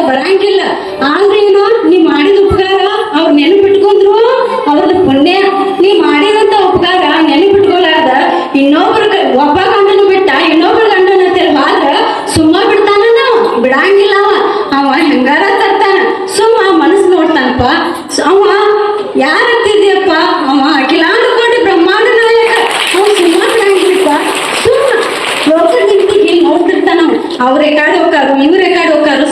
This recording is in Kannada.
ಬರಂಗಿಲ್ಲ. ಆದ್ರೇನು ನೀ ಮಾಡಿದ ಉಪಕಾರ ಅವ್ರ ನೆನಪಿಟ್ಕೊಂಡ್ರು ಅವ್ರದ್ದು ಪುಣ್ಯ. ನೀ ಮಾಡಿದಂತ ಉಪಕಾರ ನೆನಪಿಟ್ಕೊಲಾರ್ದ ಇನ್ನೊಬ್ರ ಒಬ್ಬ ಗಂಡನು ಬಿಟ್ಟ ಇನ್ನೊಬ್ರ ಗಂಡನ ಹೋದ್ರ ಸುಮ್ಮ ಬಿಡ್ತಾನ, ನಾವು ಬಿಡಂಗಿಲ್ಲ. ಅವ ಹೆಂಗಾರ ತರ್ತಾನ, ಸುಮ್ಮ ಮನಸ್ಸು ನೋಡ್ತಾನಪ್ಪ. ಅವ ಯಾರಂತಿದ್ಯಪ್ಪ, ಅವ ಅಖಿಲಾಂಡ ಕೋಟಿ ಬ್ರಹ್ಮಾಂಡ ನಾಯಕ. ಅವ ಸುಮ್ಮ ಬಿಡಂಗಿಲ್ಲಪ್ಪ. ಸುಮ್ಮ ಲೋಕದ ನಿಂತಿಗೆ ನೋಡ್ತಿರ್ತಾನ. ಅವ್ರೆ ಕಾಡು ಹೋಗಾರು, ಇವ್ರೆ ಕಾಡು ಹೋಗಾರು.